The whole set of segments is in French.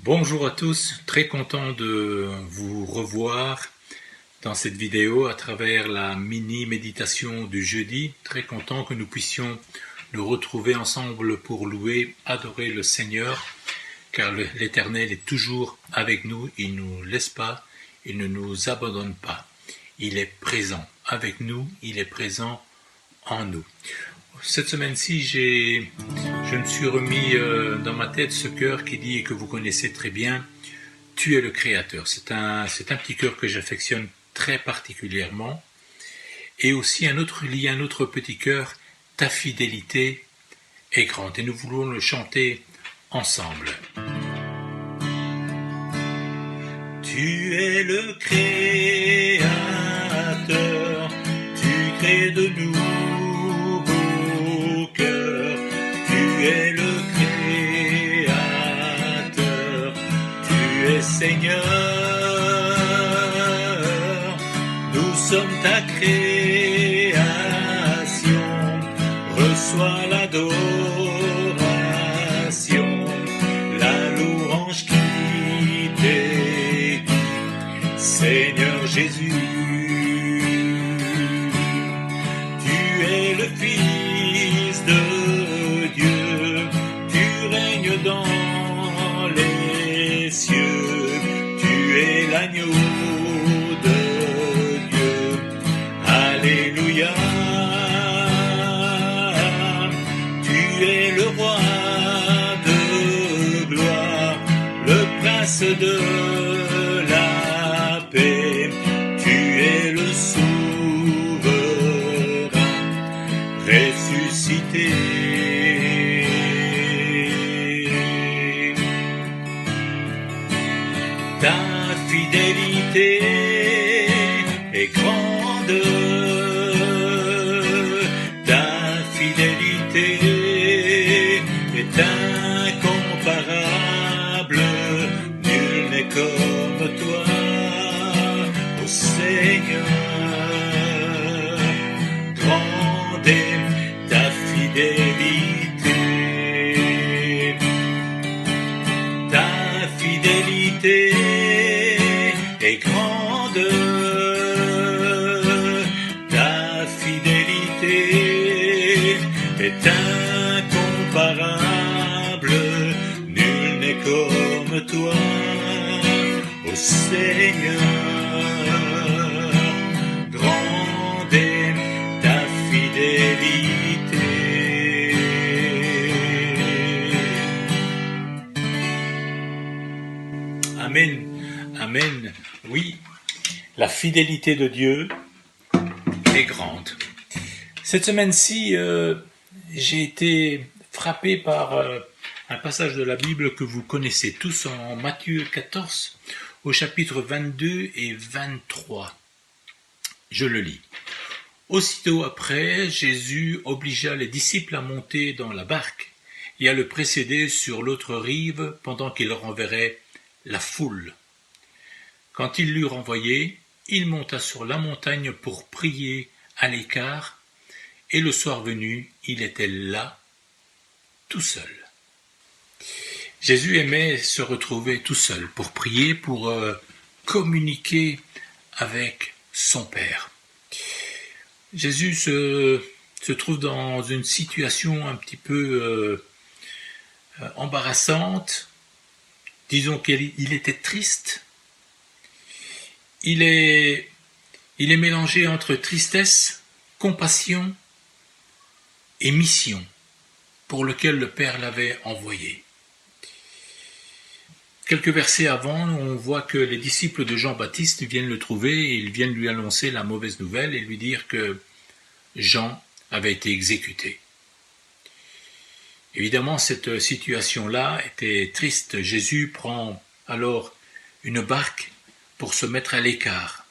Bonjour à tous, très content de vous revoir dans cette vidéo à travers la mini-méditation du jeudi. Très content que nous puissions nous retrouver ensemble pour louer, adorer le Seigneur, car l'Éternel est toujours avec nous, il ne nous laisse pas, il ne nous abandonne pas. Il est présent avec nous, il est présent en nous. Cette semaine-ci, je me suis remis dans ma tête ce cœur qui dit, et que vous connaissez très bien, tu es le Créateur. C'est un petit cœur que j'affectionne très particulièrement. Et aussi un autre petit cœur, ta fidélité est grande. Et nous voulons le chanter ensemble. Tu es le Créateur, tu crées de nous. Seigneur, nous sommes ta création, reçois l'adoration, la louange qui t'est due, Seigneur Jésus. Tu es le Fils de Dieu, tu règnes dans les cieux. L'agneau de Dieu, alléluia. Tu es le roi de gloire, le prince de la paix. Tu es le souverain ressuscité. Ta fidélité est grande, ta fidélité est incomparable, nul n'est comme toi, ô Seigneur. Grande est ta fidélité, ta fidélité est grande, ta fidélité est incomparable, nul n'est comme toi, ô Seigneur. Grande est ta fidélité. Amen. Amen. Oui, la fidélité de Dieu est grande. Cette semaine-ci, j'ai été frappé par un passage de la Bible que vous connaissez tous en Matthieu 14, au chapitre 22 et 23. Je le lis. Aussitôt après, Jésus obligea les disciples à monter dans la barque et à le précéder sur l'autre rive pendant qu'il renverrait la foule. Quand il l'eut renvoyé, il monta sur la montagne pour prier à l'écart, et le soir venu, il était là, tout seul. Jésus aimait se retrouver tout seul pour prier, pour communiquer avec son Père. Jésus se trouve dans une situation un petit peu embarrassante. Disons qu'il était triste. Il est mélangé entre tristesse, compassion et mission pour lequel le Père l'avait envoyé. Quelques versets avant, on voit que les disciples de Jean-Baptiste viennent le trouver et ils viennent lui annoncer la mauvaise nouvelle et lui dire que Jean avait été exécuté. Évidemment, cette situation-là était triste. Jésus prend alors une barque pour se mettre à l'écart,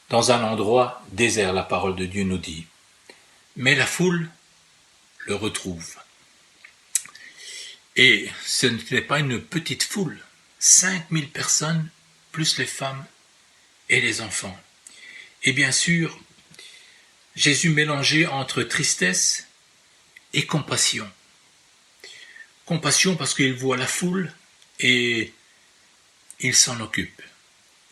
dans un endroit désert, la parole de Dieu nous dit. Mais la foule le retrouve. Et ce n'était pas une petite foule, 5000 personnes, plus les femmes et les enfants. Et bien sûr, Jésus mélangeait entre tristesse et compassion. Compassion parce qu'il voit la foule et il s'en occupe.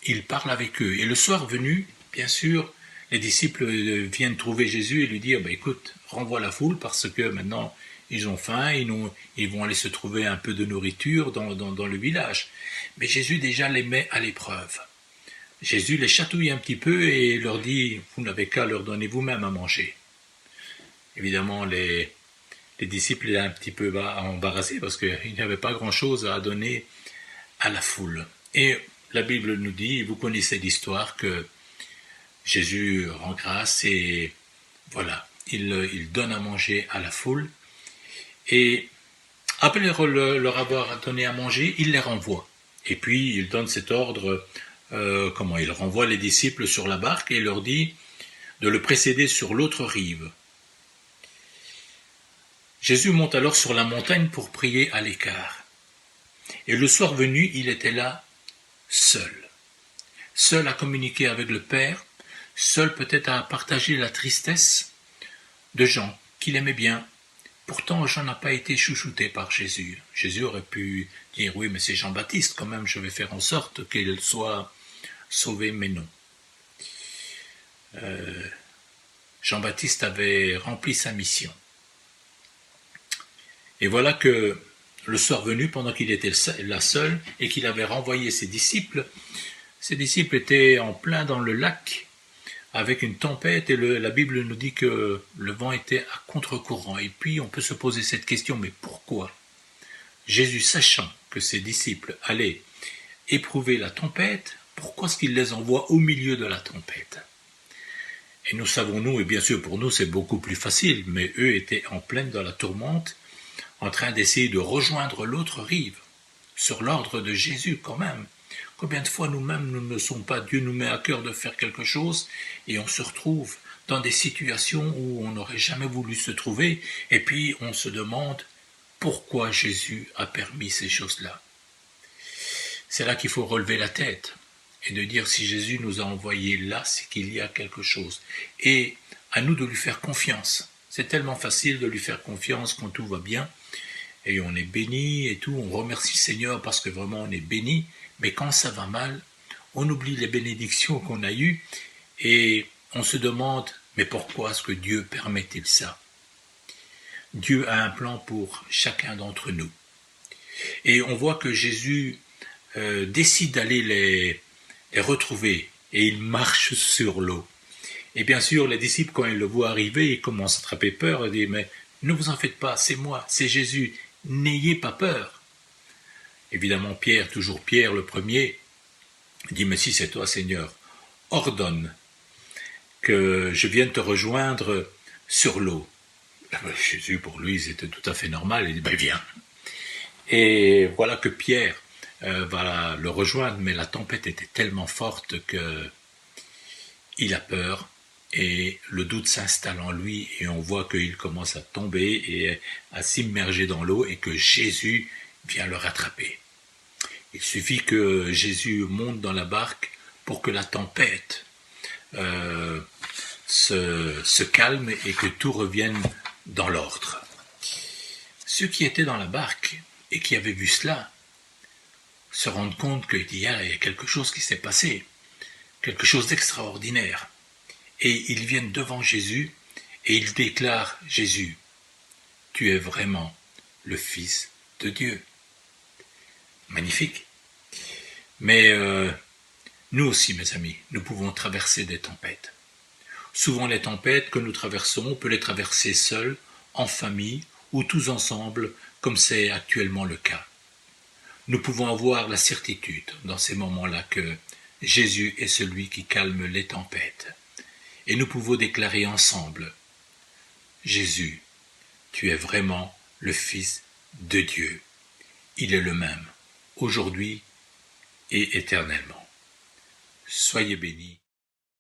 Il parle avec eux. Et le soir venu, bien sûr, les disciples viennent trouver Jésus et lui dire, écoute, renvoie la foule parce que maintenant ils ont faim, ils vont aller se trouver un peu de nourriture dans le village. Mais Jésus déjà les met à l'épreuve. Jésus les chatouille un petit peu et leur dit, vous n'avez qu'à leur donner vous-même à manger. Évidemment, les disciples étaient un petit peu embarrassés parce qu'il n'y avait pas grand-chose à donner à la foule. Et la Bible nous dit, vous connaissez l'histoire, que Jésus rend grâce et voilà, il donne à manger à la foule. Et après leur avoir donné à manger, il les renvoie. Et puis il donne cet ordre, il renvoie les disciples sur la barque et il leur dit de le précéder sur l'autre rive. Jésus monte alors sur la montagne pour prier à l'écart. Et le soir venu, il était là, seul à communiquer avec le Père, seul peut-être à partager la tristesse de Jean, qu'il aimait bien. Pourtant, Jean n'a pas été chouchouté par Jésus. Jésus aurait pu dire, oui, mais c'est Jean-Baptiste, quand même, je vais faire en sorte qu'il soit sauvé, mais non. Jean-Baptiste avait rempli sa mission. Et voilà que le soir venu, pendant qu'il était là seul et qu'il avait renvoyé ses disciples étaient en plein dans le lac avec une tempête et la Bible nous dit que le vent était à contre-courant. Et puis on peut se poser cette question, mais pourquoi Jésus, sachant que ses disciples allaient éprouver la tempête, pourquoi est-ce qu'il les envoie au milieu de la tempête? Et nous savons, et bien sûr pour nous c'est beaucoup plus facile, mais eux étaient en pleine dans la tourmente, en train d'essayer de rejoindre l'autre rive, sur l'ordre de Jésus quand même. Combien de fois nous-mêmes, nous ne sommes pas, Dieu nous met à cœur de faire quelque chose, et on se retrouve dans des situations où on n'aurait jamais voulu se trouver, et puis on se demande pourquoi Jésus a permis ces choses-là. C'est là qu'il faut relever la tête, et de dire si Jésus nous a envoyés là, c'est qu'il y a quelque chose. Et à nous de lui faire confiance. C'est tellement facile de lui faire confiance quand tout va bien, et on est béni et tout, on remercie le Seigneur parce que vraiment on est béni, mais quand ça va mal, on oublie les bénédictions qu'on a eues et on se demande, mais pourquoi est-ce que Dieu permet-il ça? Dieu a un plan pour chacun d'entre nous. Et on voit que Jésus décide d'aller les retrouver et il marche sur l'eau. Et bien sûr, les disciples, quand ils le voient arriver, ils commencent à attraper peur et disent, mais ne vous en faites pas, c'est moi, c'est Jésus, n'ayez pas peur. Évidemment, Pierre, toujours Pierre le premier, dit, mais si c'est toi, Seigneur, ordonne que je vienne te rejoindre sur l'eau. Jésus, pour lui, c'était tout à fait normal, il dit, viens. Et voilà que Pierre va le rejoindre, mais la tempête était tellement forte qu'il a peur. Et le doute s'installe en lui et on voit qu'il commence à tomber et à s'immerger dans l'eau et que Jésus vient le rattraper. Il suffit que Jésus monte dans la barque pour que la tempête se calme et que tout revienne dans l'ordre. Ceux qui étaient dans la barque et qui avaient vu cela se rendent compte qu'il y a quelque chose qui s'est passé, quelque chose d'extraordinaire. Et ils viennent devant Jésus et ils déclarent, Jésus, tu es vraiment le Fils de Dieu. Magnifique. Mais nous aussi, mes amis, nous pouvons traverser des tempêtes. Souvent les tempêtes que nous traversons, on peut les traverser seuls, en famille ou tous ensemble, comme c'est actuellement le cas. Nous pouvons avoir la certitude dans ces moments-là que Jésus est celui qui calme les tempêtes. Et nous pouvons déclarer ensemble, Jésus, tu es vraiment le Fils de Dieu. Il est le même, aujourd'hui et éternellement. Soyez bénis.